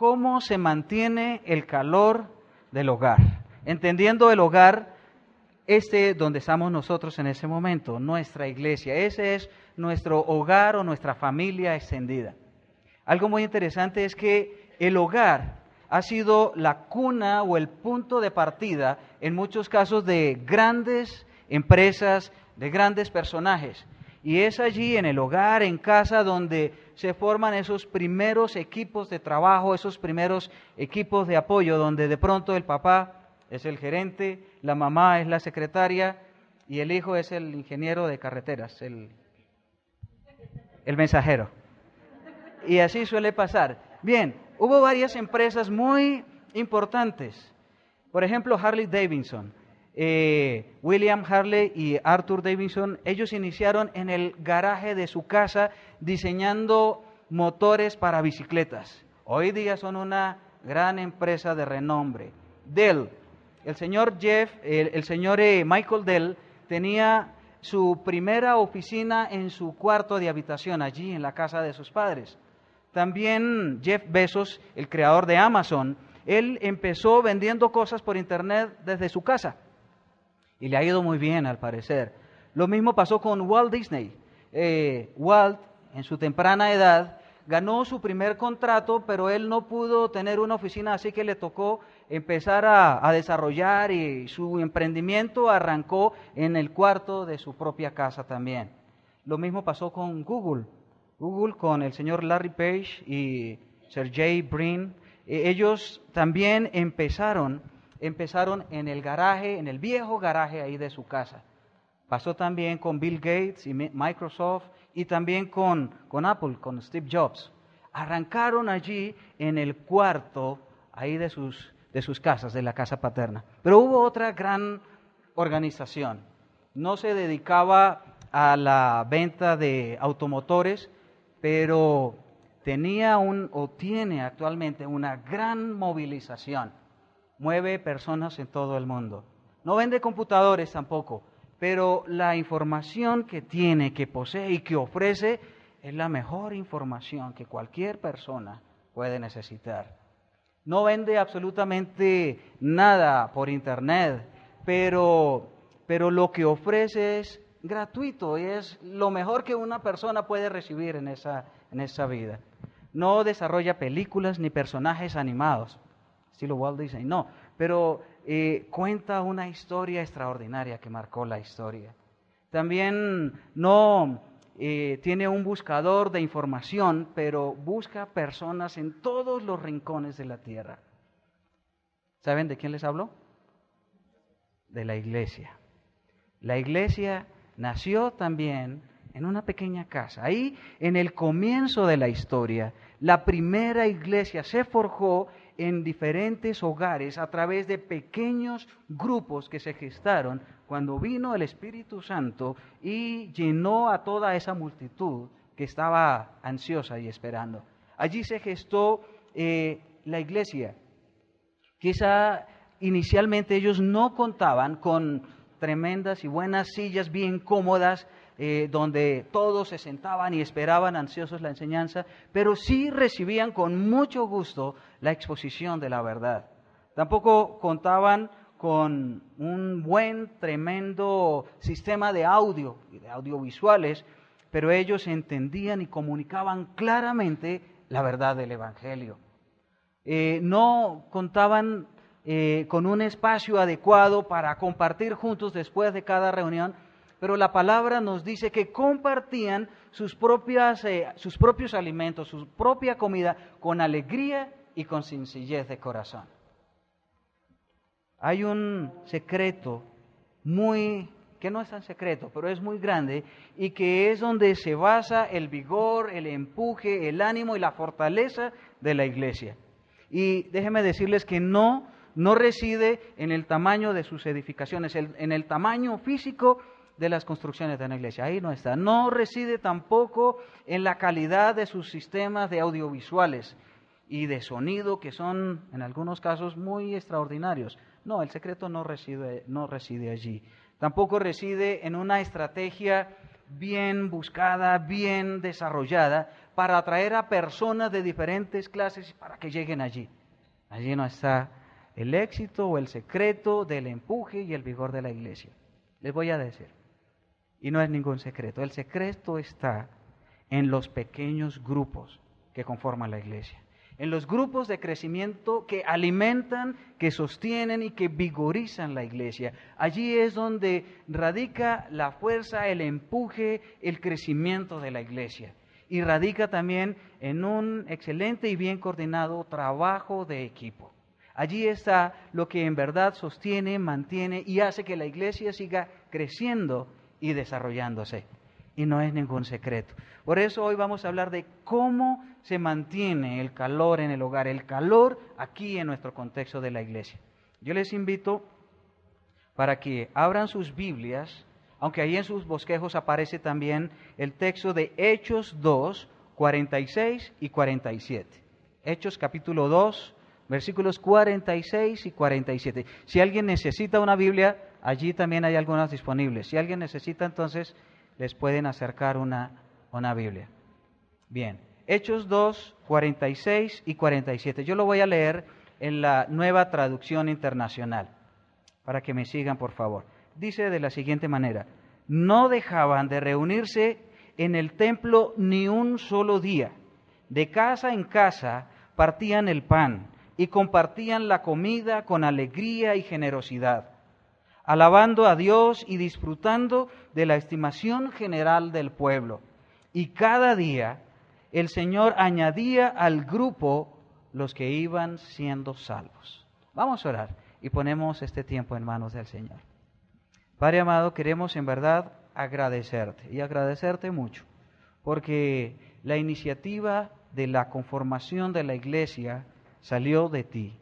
cómo se mantiene el calor del hogar. Entendiendo el hogar, donde estamos nosotros en ese momento, nuestra iglesia. Ese es nuestro hogar o nuestra familia extendida. Algo muy interesante es que el hogar ha sido la cuna o el punto de partida en muchos casos de grandes empresas, de grandes personajes. Y es allí en el hogar, en casa, donde se forman esos primeros equipos de trabajo, esos primeros equipos de apoyo, donde de pronto el papá es el gerente, la mamá es la secretaria y el hijo es el ingeniero de carreteras, el mensajero. Y así suele pasar. Bien, hubo varias empresas muy importantes. Por ejemplo, Harley Davidson. William Harley y Arthur Davidson, ellos iniciaron en el garaje de su casa diseñando motores para bicicletas. Hoy día son una gran empresa de renombre. Dell. El señor Michael Dell tenía su primera oficina en su cuarto de habitación, allí en la casa de sus padres. También Jeff Bezos, el creador de Amazon, él empezó vendiendo cosas por internet desde su casa y le ha ido muy bien al parecer. Lo mismo pasó con Walt Disney. Walt, en su temprana edad, ganó su primer contrato, pero él no pudo tener una oficina, así que le tocó empezar a desarrollar y su emprendimiento arrancó en el cuarto de su propia casa también. Lo mismo pasó con Google. Google con el señor Larry Page y Sergey Brin. Ellos también empezaron en el garaje, en el viejo garaje ahí de su casa. Pasó también con Bill Gates y Microsoft y también con Apple, con Steve Jobs. Arrancaron allí en el cuarto ahí de sus casas, de la casa paterna. Pero hubo otra gran organización. No se dedicaba a la venta de automotores, pero tiene actualmente una gran movilización. Mueve personas en todo el mundo. No vende computadores tampoco, pero la información que tiene, que posee y que ofrece es la mejor información que cualquier persona puede necesitar. No vende absolutamente nada por internet, pero lo que ofrece es gratuito y es lo mejor que una persona puede recibir en esa vida. No desarrolla películas ni personajes animados, estilo Walt Disney, no, pero cuenta una historia extraordinaria que marcó la historia. También no tiene un buscador de información, pero busca personas en todos los rincones de la tierra. ¿Saben de quién les hablo? De la iglesia. La iglesia nació también en una pequeña casa. Ahí, en el comienzo de la historia, la primera iglesia se forjó en diferentes hogares a través de pequeños grupos que se gestaron cuando vino el Espíritu Santo y llenó a toda esa multitud que estaba ansiosa y esperando. Allí se gestó la iglesia. Quizá inicialmente ellos no contaban con tremendas y buenas sillas bien cómodas, donde todos se sentaban y esperaban ansiosos la enseñanza, pero sí recibían con mucho gusto la exposición de la verdad. Tampoco contaban con un tremendo sistema de audio y de audiovisuales, pero ellos entendían y comunicaban claramente la verdad del Evangelio. No contaban con un espacio adecuado para compartir juntos después de cada reunión, pero la palabra nos dice que compartían sus propios alimentos, su propia comida, con alegría y con sencillez de corazón. Hay un secreto que no es tan secreto, pero es muy grande, y que es donde se basa el vigor, el empuje, el ánimo y la fortaleza de la iglesia. Y déjenme decirles que no reside en el tamaño de sus edificaciones, en el tamaño físico de las construcciones de una iglesia. Ahí no está. No reside tampoco en la calidad de sus sistemas de audiovisuales y de sonido, que son en algunos casos muy extraordinarios. No, el secreto no reside allí. Tampoco reside en una estrategia bien buscada, bien desarrollada, para atraer a personas de diferentes clases para que lleguen allí. Allí no está el éxito o el secreto del empuje y el vigor de la iglesia. Les voy a decir, y no es ningún secreto, el secreto está en los pequeños grupos que conforman la iglesia, en los grupos de crecimiento que alimentan, que sostienen y que vigorizan la iglesia. Allí es donde radica la fuerza, el empuje, el crecimiento de la iglesia. Y radica también en un excelente y bien coordinado trabajo de equipo. Allí está lo que en verdad sostiene, mantiene y hace que la iglesia siga creciendo y desarrollándose. Y no es ningún secreto. Por eso hoy vamos a hablar de cómo se mantiene el calor en el hogar, el calor aquí en nuestro contexto de la iglesia. Yo les invito para que abran sus Biblias, aunque ahí en sus bosquejos aparece también el texto de Hechos 2, 46 y 47. Hechos capítulo 2, versículos 46 y 47. Si alguien necesita una Biblia, allí también hay algunas disponibles. Si alguien necesita, entonces les pueden acercar una Biblia. Bien, Hechos 2, 46 y 47. Yo lo voy a leer en la Nueva Traducción Internacional, para que me sigan, por favor. Dice de la siguiente manera: no dejaban de reunirse en el templo ni un solo día. De casa en casa partían el pan y compartían la comida con alegría y generosidad, alabando a Dios y disfrutando de la estimación general del pueblo. Y cada día el Señor añadía al grupo los que iban siendo salvos. Vamos a orar y ponemos este tiempo en manos del Señor. Padre amado, queremos en verdad agradecerte y agradecerte mucho, porque la iniciativa de la conformación de la iglesia salió de ti.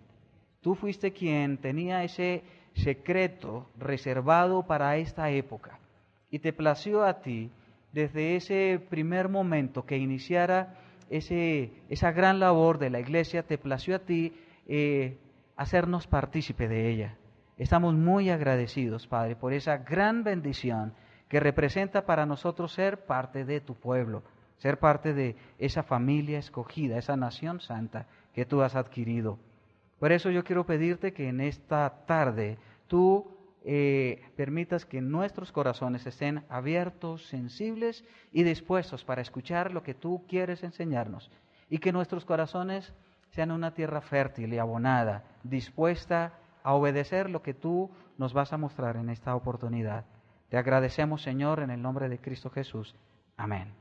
Tú fuiste quien tenía ese secreto reservado para esta época y te plació a ti desde ese primer momento que iniciara esa gran labor de la iglesia, te plació a ti hacernos partícipe de ella. Estamos muy agradecidos, Padre, por esa gran bendición que representa para nosotros ser parte de tu pueblo, ser parte de esa familia escogida, esa nación santa que tú has adquirido. Por eso yo quiero pedirte que en esta tarde tú permitas que nuestros corazones estén abiertos, sensibles y dispuestos para escuchar lo que tú quieres enseñarnos, y que nuestros corazones sean una tierra fértil y abonada, dispuesta a obedecer lo que tú nos vas a mostrar en esta oportunidad. Te agradecemos, Señor, en el nombre de Cristo Jesús. Amén.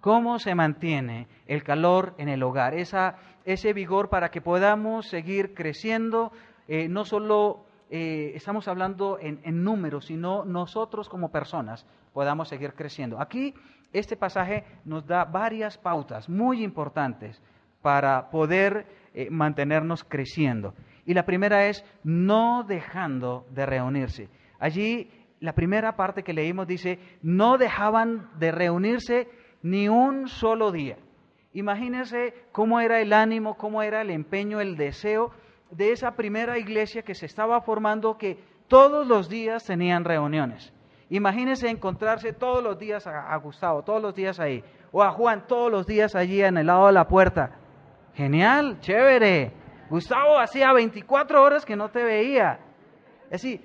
¿Cómo se mantiene el calor en el hogar? Ese vigor para que podamos seguir creciendo. No solo estamos hablando en números, sino nosotros como personas podamos seguir creciendo. Aquí este pasaje nos da varias pautas muy importantes para poder mantenernos creciendo. Y la primera es no dejando de reunirse. Allí la primera parte que leímos dice, no dejaban de reunirse ni un solo día. Imagínense cómo era el ánimo, cómo era el empeño, el deseo de esa primera iglesia que se estaba formando, que todos los días tenían reuniones. Imagínense encontrarse todos los días a Gustavo, todos los días ahí, o a Juan todos los días allí en el lado de la puerta. Genial, chévere. Gustavo, hacía 24 horas que no te veía. Así,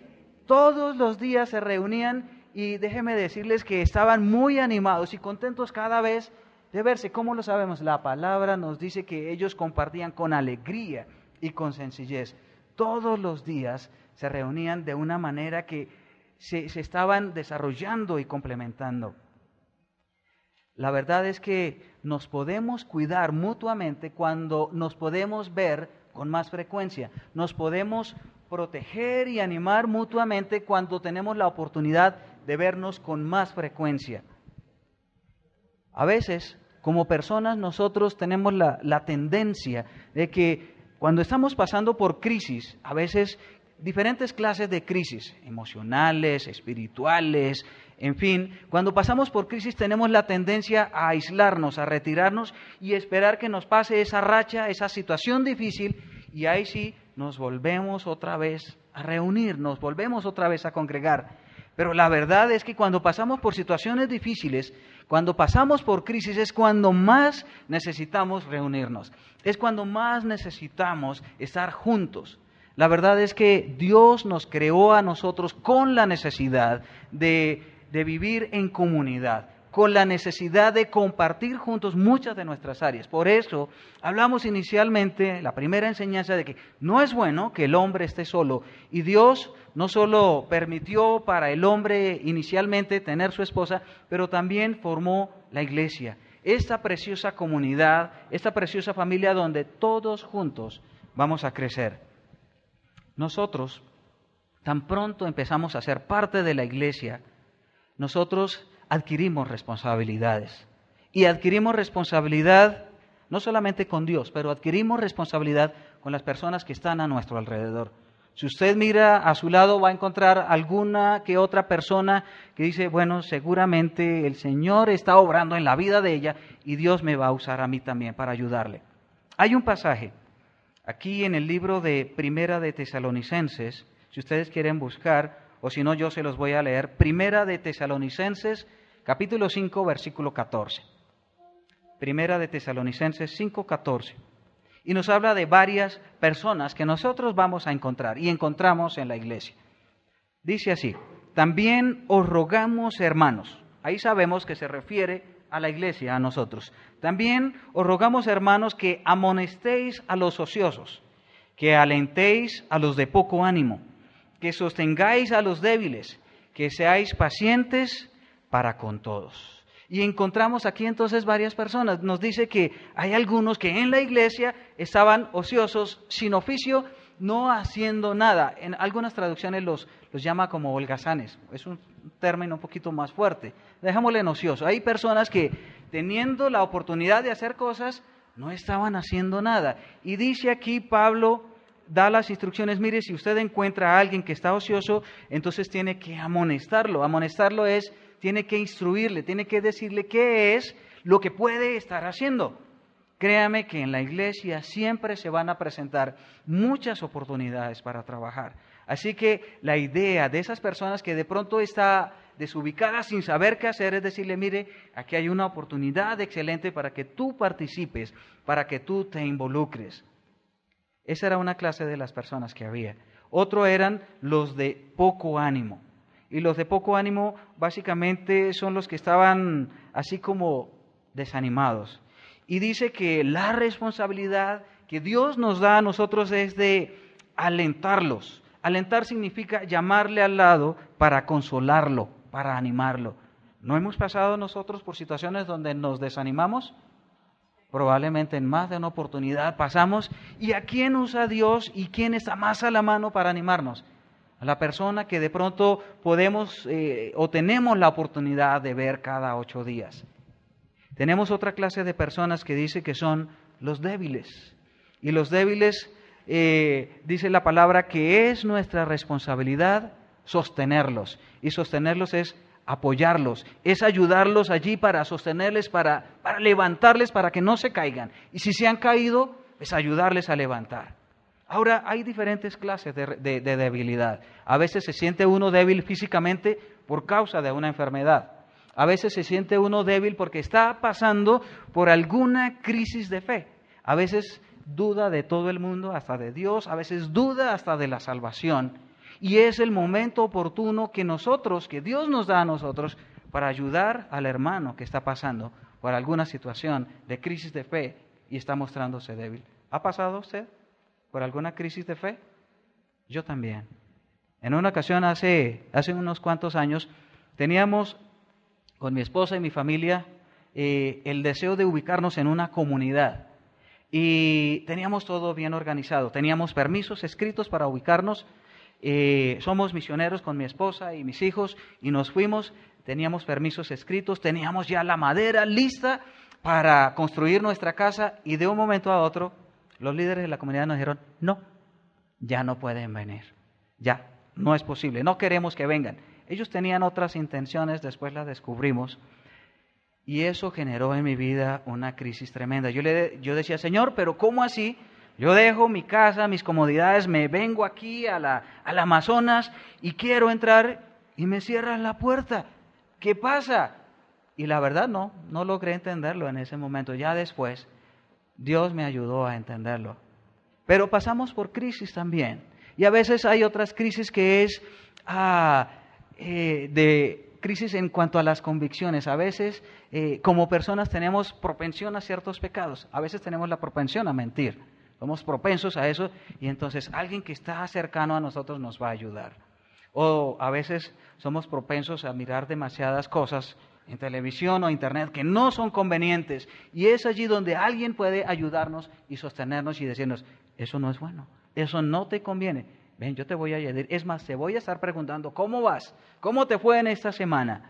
todos los días se reunían y déjenme decirles que estaban muy animados y contentos cada vez de verse. ¿Cómo lo sabemos? La palabra nos dice que ellos compartían con alegría y con sencillez. Todos los días se reunían de una manera que se estaban desarrollando y complementando. La verdad es que nos podemos cuidar mutuamente cuando nos podemos ver con más frecuencia. Nos podemos proteger y animar mutuamente cuando tenemos la oportunidad de vernos con más frecuencia. A veces, como personas, nosotros tenemos la tendencia de que cuando estamos pasando por crisis, a veces diferentes clases de crisis, emocionales, espirituales, en fin, cuando pasamos por crisis tenemos la tendencia a aislarnos, a retirarnos y esperar que nos pase esa racha, esa situación difícil, y ahí sí nos volvemos otra vez a reunir, nos volvemos otra vez a congregar. Pero la verdad es que cuando pasamos por situaciones difíciles, cuando pasamos por crisis, es cuando más necesitamos reunirnos. Es cuando más necesitamos estar juntos. La verdad es que Dios nos creó a nosotros con la necesidad de vivir en comunidad, con la necesidad de compartir juntos muchas de nuestras áreas. Por eso hablamos inicialmente, la primera enseñanza, de que no es bueno que el hombre esté solo. Y Dios no solo permitió para el hombre inicialmente tener su esposa, pero también formó la iglesia. Esta preciosa comunidad, esta preciosa familia donde todos juntos vamos a crecer. Nosotros, tan pronto empezamos a ser parte de la iglesia, nosotros adquirimos responsabilidades. Y adquirimos responsabilidad no solamente con Dios, pero adquirimos responsabilidad con las personas que están a nuestro alrededor. Si usted mira a su lado, va a encontrar alguna que otra persona que dice, bueno, seguramente el Señor está obrando en la vida de ella y Dios me va a usar a mí también para ayudarle. Hay un pasaje aquí en el libro de Primera de Tesalonicenses, si ustedes quieren buscar, o si no yo se los voy a leer, Primera de Tesalonicenses, capítulo 5, versículo 14. Primera de Tesalonicenses 5, 14. Y nos habla de varias personas que nosotros vamos a encontrar y encontramos en la iglesia. Dice así, también os rogamos, hermanos, ahí sabemos que se refiere a la iglesia, a nosotros. También os rogamos, hermanos, que amonestéis a los ociosos, que alentéis a los de poco ánimo, que sostengáis a los débiles, que seáis pacientes para con todos. Y encontramos aquí entonces varias personas. Nos dice que hay algunos que en la iglesia estaban ociosos, sin oficio, no haciendo nada. En algunas traducciones los llama como holgazanes. Es un término un poquito más fuerte. Dejémosle en ocioso. Hay personas que teniendo la oportunidad de hacer cosas, no estaban haciendo nada. Y dice aquí Pablo, da las instrucciones, mire, si usted encuentra a alguien que está ocioso, entonces tiene que amonestarlo. Amonestarlo es, tiene que instruirle, tiene que decirle qué es lo que puede estar haciendo. Créame que en la iglesia siempre se van a presentar muchas oportunidades para trabajar. Así que la idea de esas personas que de pronto está desubicada sin saber qué hacer es decirle, mire, aquí hay una oportunidad excelente para que tú participes, para que tú te involucres. Esa era una clase de las personas que había. Otro eran los de poco ánimo. Y los de poco ánimo básicamente son los que estaban así como desanimados. Y dice que la responsabilidad que Dios nos da a nosotros es de alentarlos. Alentar significa llamarle al lado para consolarlo, para animarlo. ¿No hemos pasado nosotros por situaciones donde nos desanimamos? Probablemente en más de una oportunidad pasamos. ¿Y a quién usa Dios y quién está más a la mano para animarnos? A la persona que de pronto podemos o tenemos la oportunidad de ver cada 8 días. Tenemos otra clase de personas que dice que son los débiles. Y los débiles, dice la palabra, que es nuestra responsabilidad sostenerlos. Y sostenerlos es apoyarlos, es ayudarlos allí para sostenerles, para levantarles, para que no se caigan. Y si se han caído, es ayudarles a levantar. Ahora, hay diferentes clases de debilidad. A veces se siente uno débil físicamente por causa de una enfermedad. A veces se siente uno débil porque está pasando por alguna crisis de fe. A veces duda de todo el mundo, hasta de Dios. A veces duda hasta de la salvación. Y es el momento oportuno que Dios nos da a nosotros para ayudar al hermano que está pasando por alguna situación de crisis de fe y está mostrándose débil. ¿Ha pasado usted por alguna crisis de fe? Yo también. En una ocasión hace unos cuantos años teníamos con mi esposa y mi familia el deseo de ubicarnos en una comunidad y teníamos todo bien organizado. Teníamos permisos escritos para ubicarnos. Somos misioneros con mi esposa y mis hijos y nos fuimos. Teníamos permisos escritos, teníamos ya la madera lista para construir nuestra casa y de un momento a otro los líderes de la comunidad nos dijeron, no, ya no pueden venir, ya, no es posible, no queremos que vengan. Ellos tenían otras intenciones, después las descubrimos, y eso generó en mi vida una crisis tremenda. Yo decía, Señor, pero ¿cómo así? Yo dejo mi casa, mis comodidades, me vengo aquí a la Amazonas y quiero entrar, y me cierras la puerta. ¿Qué pasa? Y la verdad no logré entenderlo en ese momento. Ya después, Dios me ayudó a entenderlo. Pero pasamos por crisis también. Y a veces hay otras crisis que es de crisis en cuanto a las convicciones. A veces, como personas, tenemos propensión a ciertos pecados. A veces tenemos la propensión a mentir. Somos propensos a eso y entonces alguien que está cercano a nosotros nos va a ayudar. O a veces somos propensos a mirar demasiadas cosas en televisión o internet que no son convenientes. Y es allí donde alguien puede ayudarnos y sostenernos y decirnos, eso no es bueno, eso no te conviene. Ven, yo te voy a ayudar. Es más, te voy a estar preguntando, ¿cómo vas? ¿Cómo te fue en esta semana?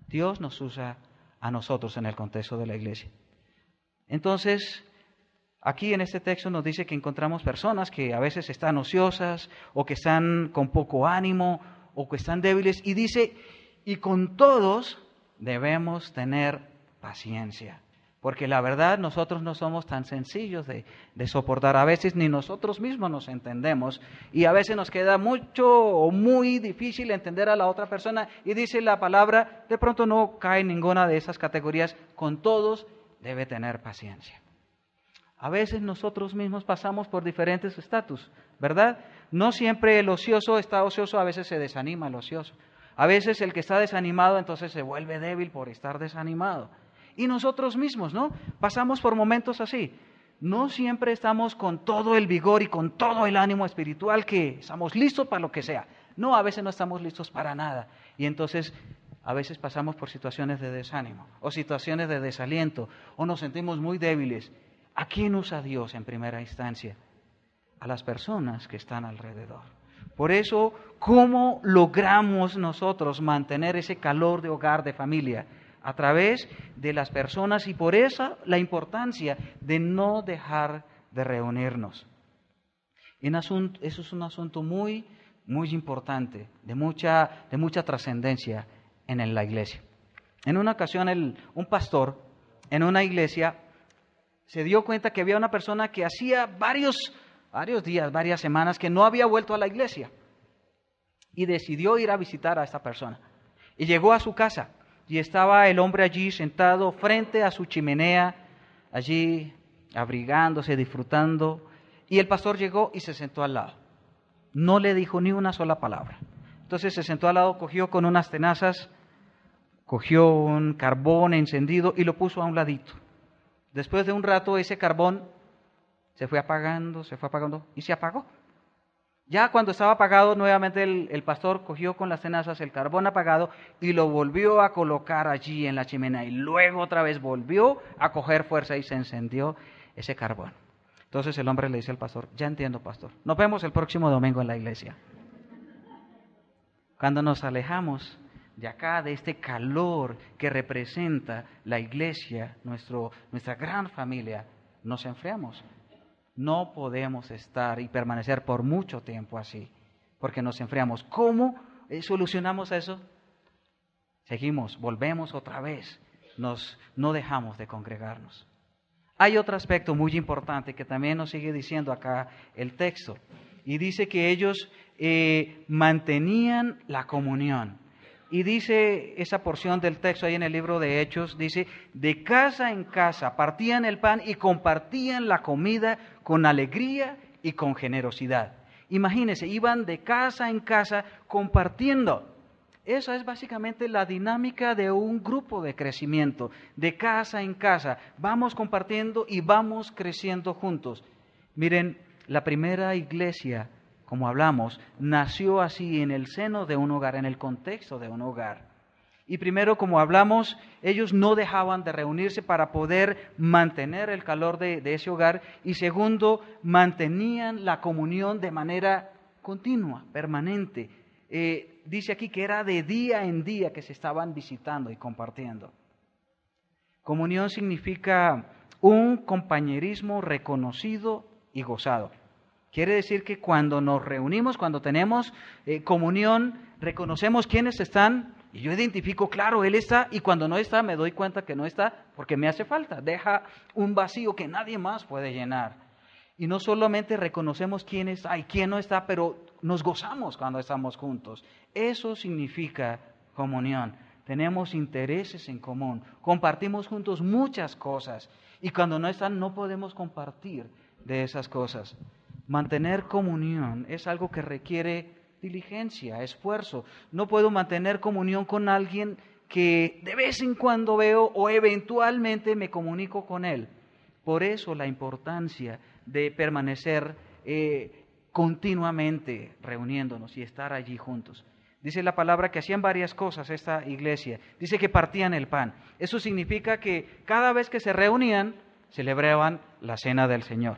Dios nos usa a nosotros en el contexto de la iglesia. Entonces, aquí en este texto nos dice que encontramos personas que a veces están ociosas o que están con poco ánimo o que están débiles. Y dice, y con todos debemos tener paciencia. Porque la verdad nosotros no somos tan sencillos de soportar. A veces ni nosotros mismos nos entendemos y a veces nos queda mucho o muy difícil entender a la otra persona. Y dice la palabra, de pronto no cae en ninguna de esas categorías. Con todos debe tener paciencia. A veces nosotros mismos pasamos por diferentes estatus, ¿verdad? No siempre el ocioso está ocioso, a veces se desanima el ocioso. A veces el que está desanimado entonces se vuelve débil por estar desanimado. Y nosotros mismos, ¿no? Pasamos por momentos así. No siempre estamos con todo el vigor y con todo el ánimo espiritual que estamos listos para lo que sea. No, a veces no estamos listos para nada. Y entonces a veces pasamos por situaciones de desánimo o situaciones de desaliento o nos sentimos muy débiles. ¿A quién usa Dios en primera instancia? A las personas que están alrededor. Por eso, ¿cómo logramos nosotros mantener ese calor de hogar, de familia? A través de las personas y por eso la importancia de no dejar de reunirnos. Eso es un asunto muy, muy importante, de mucha trascendencia en la iglesia. En una ocasión un pastor en una iglesia se dio cuenta que había una persona que hacía varios días, varias semanas que no había vuelto a la iglesia y decidió ir a visitar a esta persona. Y llegó a su casa. Y estaba el hombre allí sentado frente a su chimenea, allí abrigándose, disfrutando. Y el pastor llegó y se sentó al lado. No le dijo ni una sola palabra. Entonces se sentó al lado, cogió con unas tenazas, cogió un carbón encendido y lo puso a un ladito. Después de un rato ese carbón se fue apagando y se apagó. Ya cuando estaba apagado, nuevamente el pastor cogió con las tenazas el carbón apagado y lo volvió a colocar allí en la chimenea. Y luego otra vez volvió a coger fuerza y se encendió ese carbón. Entonces el hombre le dice al pastor, ya entiendo, pastor, nos vemos el próximo domingo en la iglesia. Cuando nos alejamos de acá, de este calor que representa la iglesia, nuestra gran familia, nos enfriamos. No podemos estar y permanecer por mucho tiempo así, porque nos enfriamos. ¿Cómo solucionamos eso? Seguimos, volvemos otra vez, no dejamos de congregarnos. Hay otro aspecto muy importante que también nos sigue diciendo acá el texto, y dice que ellos mantenían la comunión. Y dice esa porción del texto ahí en el libro de Hechos, dice, de casa en casa partían el pan y compartían la comida con alegría y con generosidad. Imagínense, iban de casa en casa compartiendo. Esa es básicamente la dinámica de un grupo de crecimiento, de casa en casa. Vamos compartiendo y vamos creciendo juntos. Miren, la primera iglesia, como hablamos, nació así en el seno de un hogar, en el contexto de un hogar. Y primero, como hablamos, ellos no dejaban de reunirse para poder mantener el calor de ese hogar. Y segundo, mantenían la comunión de manera continua, permanente. Dice aquí que era de día en día que se estaban visitando y compartiendo. Comunión significa un compañerismo reconocido y gozado. Quiere decir que cuando nos reunimos, cuando tenemos comunión, reconocemos quiénes están y yo identifico, claro, él está, y cuando no está me doy cuenta que no está porque me hace falta. Deja un vacío que nadie más puede llenar. Y no solamente reconocemos quién está y quién no está, pero nos gozamos cuando estamos juntos. Eso significa comunión. Tenemos intereses en común, compartimos juntos muchas cosas y cuando no están no podemos compartir de esas cosas. Mantener comunión es algo que requiere diligencia, esfuerzo. No puedo mantener comunión con alguien que de vez en cuando veo o eventualmente me comunico con él. Por eso la importancia de permanecer continuamente reuniéndonos y estar allí juntos. Dice la palabra que hacían varias cosas esta iglesia. Dice que partían el pan. Eso significa que cada vez que se reunían, celebraban la cena del Señor.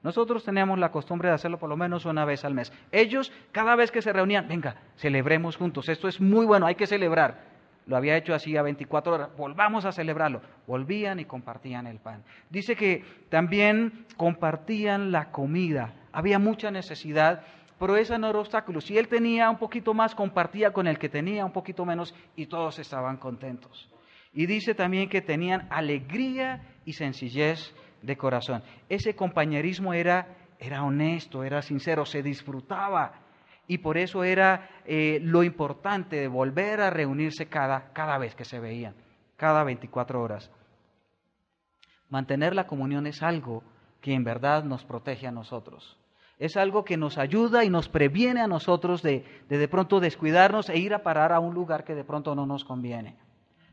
Nosotros teníamos la costumbre de hacerlo por lo menos una vez al mes. Ellos, cada vez que se reunían, venga, celebremos juntos. Esto es muy bueno, hay que celebrar. Lo había hecho así a 24 horas, volvamos a celebrarlo. Volvían y compartían el pan. Dice que también compartían la comida. Había mucha necesidad, pero ese no era obstáculo. Si él tenía un poquito más, compartía con el que tenía un poquito menos y todos estaban contentos. Y dice también que tenían alegría y sencillez de corazón. Ese compañerismo era honesto, era sincero, se disfrutaba. Y por eso era lo importante de volver a reunirse cada vez que se veían, cada 24 horas. Mantener la comunión es algo que en verdad nos protege a nosotros. Es algo que nos ayuda y nos previene a nosotros de pronto descuidarnos e ir a parar a un lugar que de pronto no nos conviene.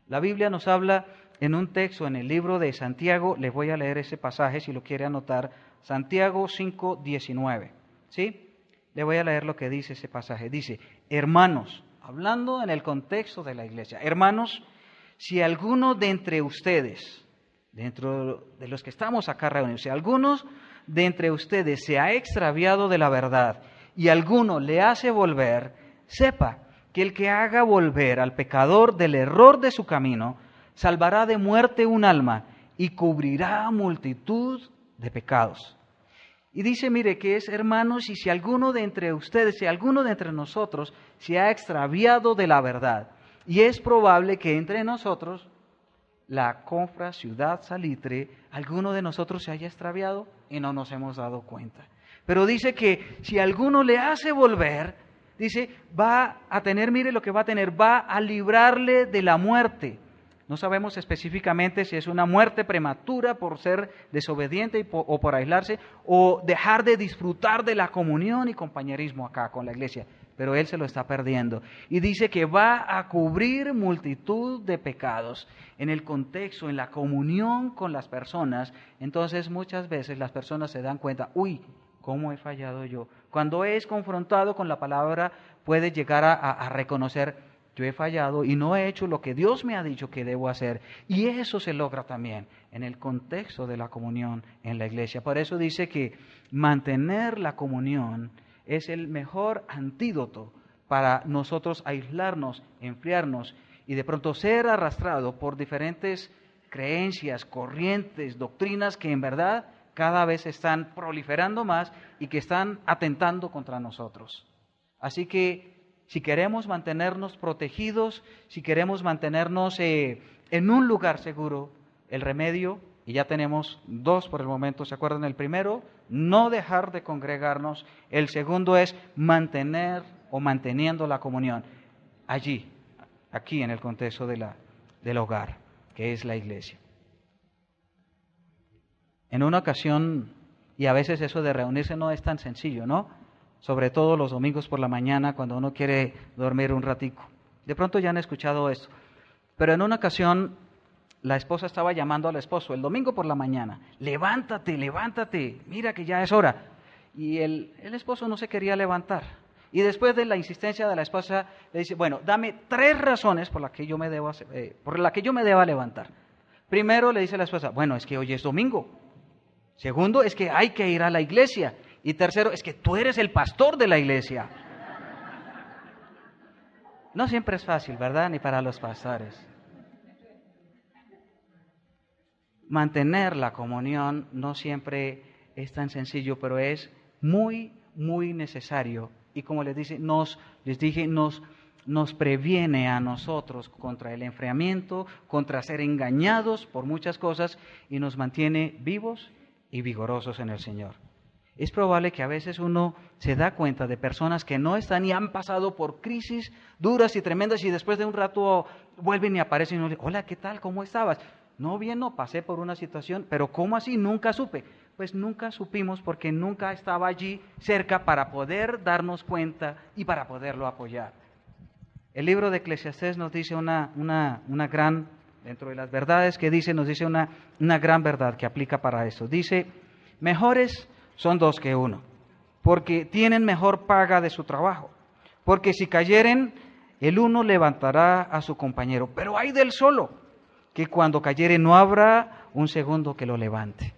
La Biblia nos habla en un texto en el libro de Santiago, les voy a leer ese pasaje si lo quiere anotar, Santiago 5:19, ¿sí? Le voy a leer lo que dice ese pasaje. Dice, hermanos, hablando en el contexto de la iglesia, hermanos, si alguno de entre ustedes, dentro de los que estamos acá reunidos, si algunos de entre ustedes se ha extraviado de la verdad y alguno le hace volver, sepa que el que haga volver al pecador del error de su camino, salvará de muerte un alma y cubrirá multitud de pecados. Y dice, mire, que es hermanos, y si alguno de entre ustedes, si alguno de entre nosotros se ha extraviado de la verdad, y es probable que entre nosotros, la Confra Ciudad Salitre, alguno de nosotros se haya extraviado y no nos hemos dado cuenta. Pero dice que si alguno le hace volver, dice, va a tener, mire lo que va a tener, va a librarle de la muerte. No sabemos específicamente si es una muerte prematura por ser desobediente o por aislarse, o dejar de disfrutar de la comunión y compañerismo acá con la iglesia, pero él se lo está perdiendo. Y dice que va a cubrir multitud de pecados. En el contexto, en la comunión con las personas, entonces muchas veces las personas se dan cuenta, uy, ¿cómo he fallado yo? Cuando es confrontado con la palabra, puede llegar a reconocer, yo he fallado y no he hecho lo que Dios me ha dicho que debo hacer. Y eso se logra también en el contexto de la comunión en la iglesia. Por eso dice que mantener la comunión es el mejor antídoto para nosotros aislarnos, enfriarnos y de pronto ser arrastrado por diferentes creencias, corrientes, doctrinas que en verdad cada vez están proliferando más y que están atentando contra nosotros. Así que si queremos mantenernos protegidos, si queremos mantenernos en un lugar seguro, el remedio, y ya tenemos dos por el momento, ¿se acuerdan? El primero, no dejar de congregarnos. El segundo es mantener o manteniendo la comunión allí, aquí en el contexto del hogar, que es la iglesia. En una ocasión, y a veces eso de reunirse no es tan sencillo, ¿no? Sobre todo los domingos por la mañana cuando uno quiere dormir un ratico. De pronto ya han escuchado esto. Pero en una ocasión la esposa estaba llamando al esposo el domingo por la mañana. Levántate, levántate, mira que ya es hora. Y el esposo no se quería levantar. Y después de la insistencia de la esposa le dice, bueno, dame 3 razones por las que yo me deba levantar. Primero le dice la esposa, bueno, es que hoy es domingo. Segundo, es que hay que ir a la iglesia. Y tercero, es que tú eres el pastor de la iglesia. No siempre es fácil, ¿verdad? Ni para los pastores. Mantener la comunión no siempre es tan sencillo, pero es muy, muy necesario. Y como les dije, nos previene a nosotros contra el enfriamiento, contra ser engañados por muchas cosas y nos mantiene vivos y vigorosos en el Señor. Es probable que a veces uno se da cuenta de personas que no están y han pasado por crisis duras y tremendas y después de un rato vuelven y aparecen y uno le dice, hola, ¿qué tal? ¿Cómo estabas? No, bien, no, pasé por una situación, pero ¿cómo así? Nunca supe. Pues nunca supimos porque nunca estaba allí cerca para poder darnos cuenta y para poderlo apoyar. El libro de Eclesiastés nos dice una gran, dentro de las verdades que dice, nos dice una gran verdad que aplica para eso. Dice, mejores son dos que uno, porque tienen mejor paga de su trabajo. Porque si cayeren, el uno levantará a su compañero. Pero hay del solo, que cuando cayere no habrá un segundo que lo levante.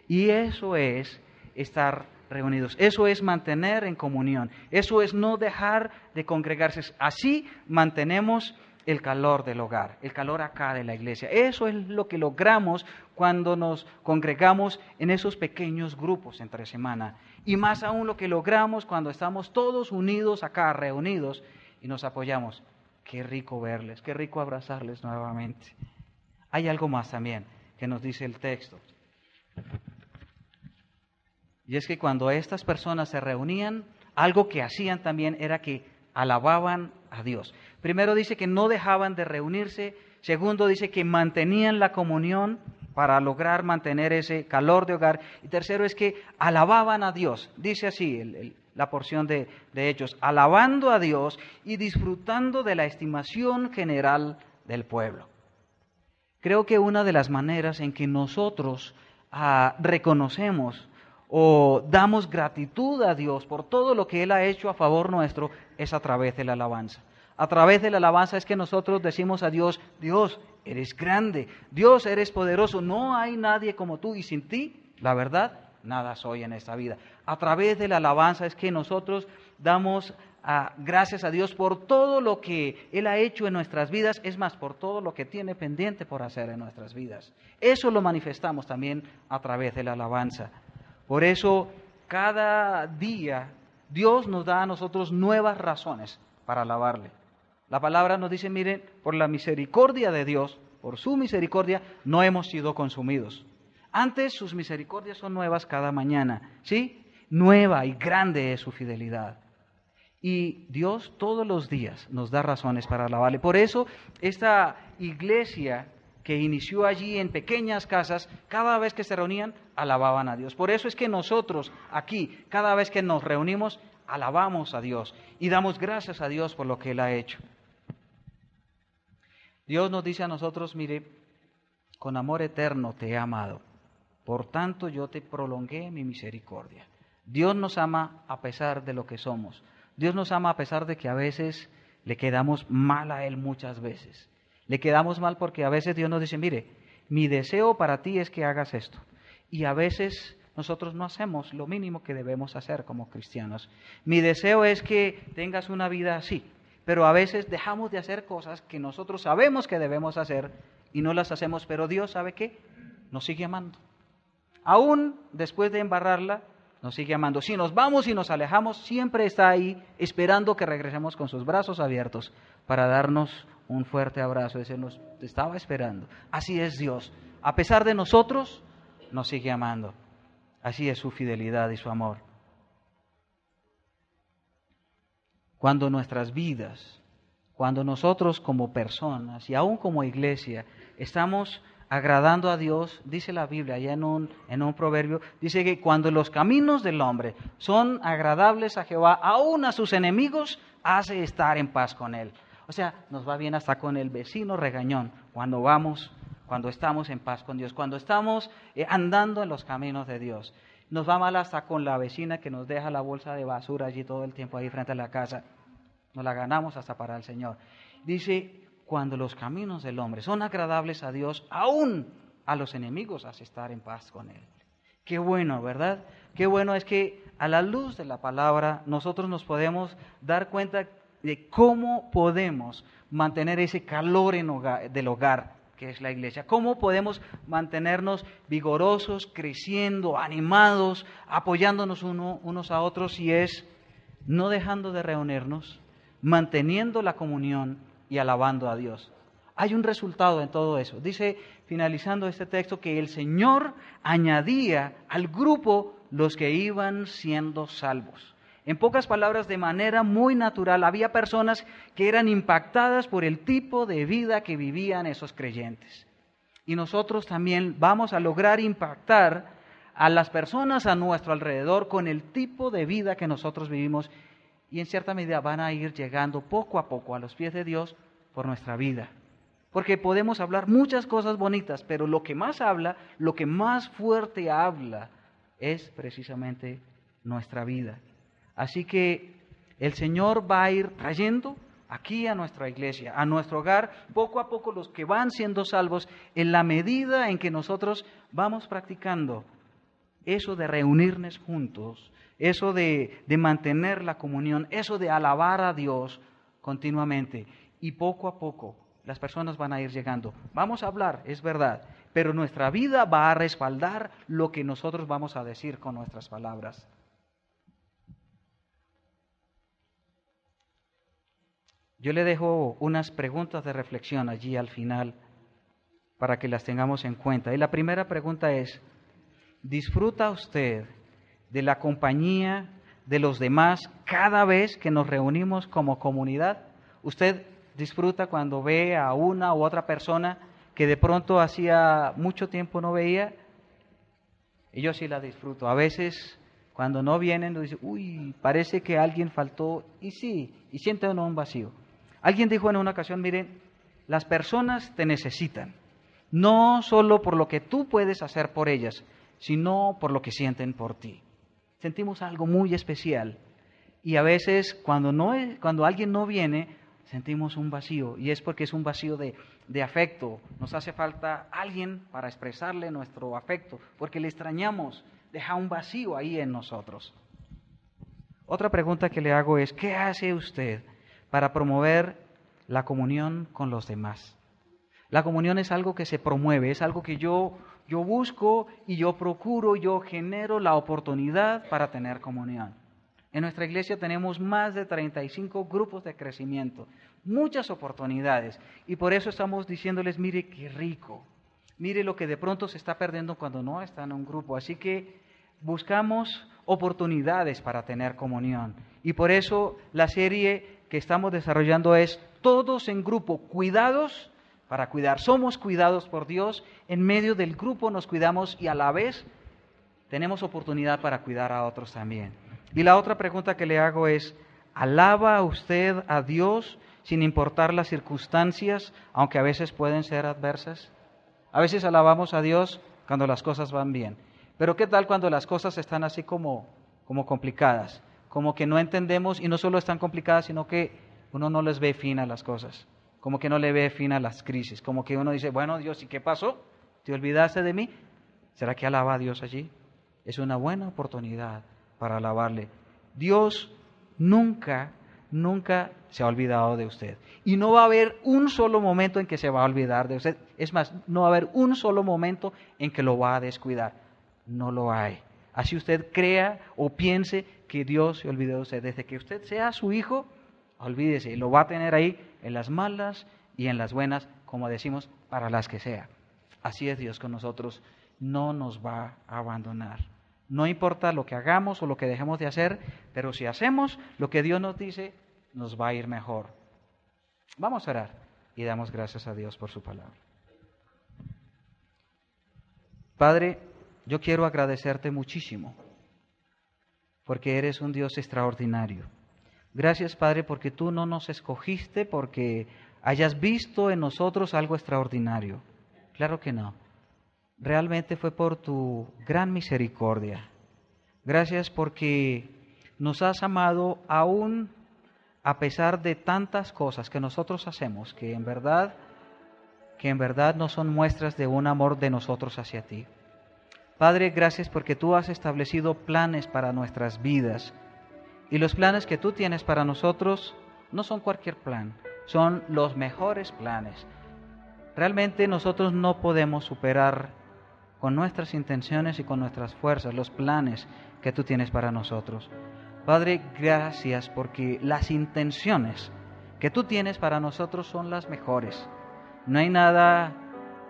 Y eso es estar reunidos, eso es mantener en comunión, eso es no dejar de congregarse. Así mantenemos el calor del hogar, el calor acá de la iglesia. Eso es lo que logramos cuando nos congregamos en esos pequeños grupos entre semana. Y más aún lo que logramos cuando estamos todos unidos acá, reunidos, y nos apoyamos. Qué rico verles, qué rico abrazarles nuevamente. Hay algo más también que nos dice el texto. Y es que cuando estas personas se reunían, algo que hacían también era que alababan a Dios. Primero dice que no dejaban de reunirse. Segundo dice que mantenían la comunión para lograr mantener ese calor de hogar. Y tercero es que alababan a Dios. Dice así la porción de Hechos, alabando a Dios y disfrutando de la estimación general del pueblo. Creo que una de las maneras en que nosotros reconocemos o damos gratitud a Dios por todo lo que Él ha hecho a favor nuestro es a través de la alabanza. A través de la alabanza es que nosotros decimos a Dios, Dios, eres grande, Dios, eres poderoso, no hay nadie como tú y sin ti, la verdad, nada soy en esta vida. A través de la alabanza es que nosotros damos gracias a Dios por todo lo que Él ha hecho en nuestras vidas, es más, por todo lo que tiene pendiente por hacer en nuestras vidas. Eso lo manifestamos también a través de la alabanza. Por eso, cada día, Dios nos da a nosotros nuevas razones para alabarle. La palabra nos dice, miren, por la misericordia de Dios, por su misericordia, no hemos sido consumidos. Antes, sus misericordias son nuevas cada mañana, ¿sí? Nueva y grande es su fidelidad. Y Dios todos los días nos da razones para alabarle. Por eso, esta iglesia que inició allí en pequeñas casas, cada vez que se reunían, alababan a Dios. Por eso es que nosotros aquí, cada vez que nos reunimos, alabamos a Dios y damos gracias a Dios por lo que Él ha hecho. Dios nos dice a nosotros, mire, con amor eterno te he amado, por tanto yo te prolongué mi misericordia. Dios nos ama a pesar de lo que somos. Dios nos ama a pesar de que a veces le quedamos mal a Él muchas veces. Le quedamos mal porque a veces Dios nos dice, mire, mi deseo para ti es que hagas esto. Y a veces nosotros no hacemos lo mínimo que debemos hacer como cristianos. Mi deseo es que tengas una vida así, pero a veces dejamos de hacer cosas que nosotros sabemos que debemos hacer y no las hacemos, pero Dios, ¿sabe qué? Nos sigue amando. Aún después de embarrarla, nos sigue amando. Si nos vamos y nos alejamos, siempre está ahí esperando que regresemos con sus brazos abiertos para darnos un fuerte abrazo. Ese nos estaba esperando. Así es Dios. A pesar de nosotros, nos sigue amando. Así es su fidelidad y su amor. Cuando nuestras vidas, cuando nosotros como personas y aún como iglesia estamos agradando a Dios, dice la Biblia, allá en un proverbio, dice que cuando los caminos del hombre son agradables a Jehová, aún a sus enemigos, hace estar en paz con él. O sea, nos va bien hasta con el vecino regañón, cuando estamos en paz con Dios, cuando estamos andando en los caminos de Dios. Nos va mal hasta con la vecina que nos deja la bolsa de basura allí todo el tiempo ahí frente a la casa. Nos la ganamos hasta para el Señor. Dice, cuando los caminos del hombre son agradables a Dios, aún a los enemigos hace estar en paz con Él. Qué bueno, ¿verdad? Qué bueno es que a la luz de la palabra nosotros nos podemos dar cuenta de cómo podemos mantener ese calor del hogar que es la iglesia. Cómo podemos mantenernos vigorosos, creciendo, animados, apoyándonos unos a otros, y es no dejando de reunirnos, manteniendo la comunión y alabando a Dios. Hay un resultado en todo eso. Dice, finalizando este texto, que el Señor añadía al grupo los que iban siendo salvos. En pocas palabras, de manera muy natural, había personas que eran impactadas por el tipo de vida que vivían esos creyentes. Y nosotros también vamos a lograr impactar a las personas a nuestro alrededor con el tipo de vida que nosotros vivimos, y en cierta medida van a ir llegando poco a poco a los pies de Dios por nuestra vida. Porque podemos hablar muchas cosas bonitas, pero lo que más habla, lo que más fuerte habla, es precisamente nuestra vida. Así que el Señor va a ir trayendo aquí a nuestra iglesia, a nuestro hogar, poco a poco los que van siendo salvos, en la medida en que nosotros vamos practicando eso de reunirnos juntos, eso de mantener la comunión, eso de alabar a Dios continuamente. Y poco a poco las personas van a ir llegando. Vamos a hablar, es verdad, pero nuestra vida va a respaldar lo que nosotros vamos a decir con nuestras palabras. Yo le dejo unas preguntas de reflexión allí al final para que las tengamos en cuenta. Y la primera pregunta es: ¿disfruta usted de la compañía de los demás cada vez que nos reunimos como comunidad? ¿Usted disfruta cuando ve a una u otra persona que de pronto hacía mucho tiempo no veía? Y yo sí la disfruto. A veces cuando no vienen, uno dice, uy, parece que alguien faltó, y sí, y siente uno un vacío. Alguien dijo en una ocasión, miren, las personas te necesitan, no solo por lo que tú puedes hacer por ellas, sino por lo que sienten por ti. Sentimos algo muy especial, y a veces cuando alguien no viene, sentimos un vacío, y es porque es un vacío de afecto. Nos hace falta alguien para expresarle nuestro afecto, porque le extrañamos, deja un vacío ahí en nosotros. Otra pregunta que le hago es, ¿qué hace usted para promover la comunión con los demás? La comunión es algo que se promueve, es algo que yo busco y yo procuro, yo genero la oportunidad para tener comunión. En nuestra iglesia tenemos más de 35 grupos de crecimiento, muchas oportunidades, y por eso estamos diciéndoles, mire qué rico, mire lo que de pronto se está perdiendo cuando no está en un grupo. Así que buscamos oportunidades para tener comunión, y por eso la serie que estamos desarrollando es Todos en Grupo, cuidados para cuidar. Somos cuidados por Dios, en medio del grupo nos cuidamos y a la vez tenemos oportunidad para cuidar a otros también. Y la otra pregunta que le hago es, ¿alaba usted a Dios sin importar las circunstancias, aunque a veces pueden ser adversas? A veces alabamos a Dios cuando las cosas van bien, pero ¿qué tal cuando las cosas están así como complicadas? Como que no entendemos, y no solo están complicadas, sino que uno no les ve fin a las cosas, como que no le ve fin a las crisis, como que uno dice, bueno Dios, ¿y qué pasó? ¿Te olvidaste de mí? ¿Será que alaba a Dios allí? Es una buena oportunidad para alabarle. Dios nunca se ha olvidado de usted. Y no va a haber un solo momento en que se va a olvidar de usted. Es más, no va a haber un solo momento en que lo va a descuidar. No lo hay. Así usted crea o piense que Dios se olvidó de usted. Desde que usted sea su hijo, olvídese. Y lo va a tener ahí en las malas y en las buenas, como decimos, para las que sea. Así es Dios con nosotros. No nos va a abandonar. No importa lo que hagamos o lo que dejemos de hacer, pero si hacemos lo que Dios nos dice, nos va a ir mejor. Vamos a orar y damos gracias a Dios por su palabra. Padre, yo quiero agradecerte muchísimo, porque eres un Dios extraordinario. Gracias, Padre, porque tú no nos escogiste porque hayas visto en nosotros algo extraordinario. Claro que no. Realmente fue por tu gran misericordia. Gracias porque nos has amado aún a pesar de tantas cosas que nosotros hacemos, que en verdad no son muestras de un amor de nosotros hacia ti. Padre, gracias porque tú has establecido planes para nuestras vidas, y los planes que tú tienes para nosotros no son cualquier plan, son los mejores planes. Realmente nosotros no podemos superar con nuestras intenciones y con nuestras fuerzas los planes que tú tienes para nosotros. Padre, gracias porque las intenciones que tú tienes para nosotros son las mejores. No hay nada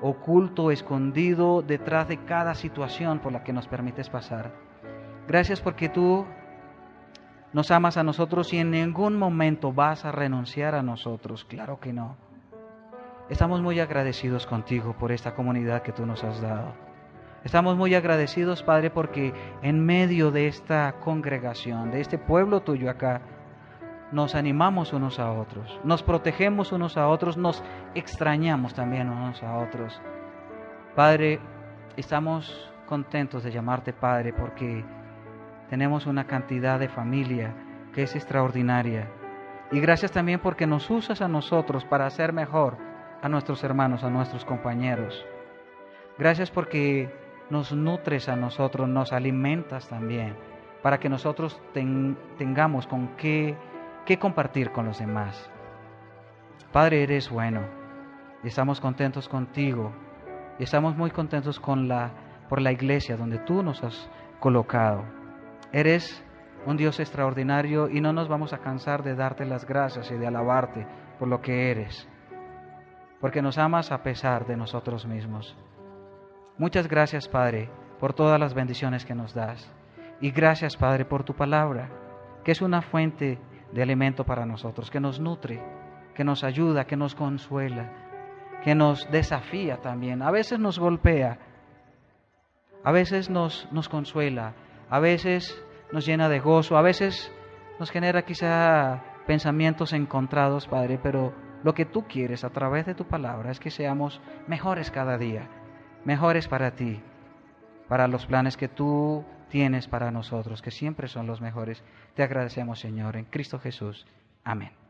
oculto, escondido detrás de cada situación por la que nos permites pasar. Gracias porque tú nos amas a nosotros y en ningún momento vas a renunciar a nosotros. Claro que no. Estamos muy agradecidos contigo por esta comunidad que tú nos has dado. Estamos muy agradecidos, Padre, porque en medio de esta congregación, de este pueblo tuyo acá, nos animamos unos a otros, nos protegemos unos a otros, nos extrañamos también unos a otros. Padre, estamos contentos de llamarte Padre porque tenemos una cantidad de familia que es extraordinaria. Y gracias también porque nos usas a nosotros para hacer mejor a nuestros hermanos, a nuestros compañeros. Gracias porque nos nutres a nosotros, nos alimentas también, para que nosotros tengamos con qué compartir con los demás. Padre, eres bueno y estamos contentos contigo y estamos muy contentos por la iglesia donde tú nos has colocado. Eres un Dios extraordinario y no nos vamos a cansar de darte las gracias y de alabarte por lo que eres, porque nos amas a pesar de nosotros mismos. Muchas gracias, Padre, por todas las bendiciones que nos das. Y gracias, Padre, por tu palabra, que es una fuente de alimento para nosotros, que nos nutre, que nos ayuda, que nos consuela, que nos desafía también. A veces nos golpea, a veces nos consuela, a veces nos llena de gozo, a veces nos genera quizá pensamientos encontrados, Padre, pero lo que tú quieres a través de tu palabra es que seamos mejores cada día, mejores para ti, para los planes que tú tienes para nosotros, que siempre son los mejores. Te agradecemos, Señor, en Cristo Jesús. Amén.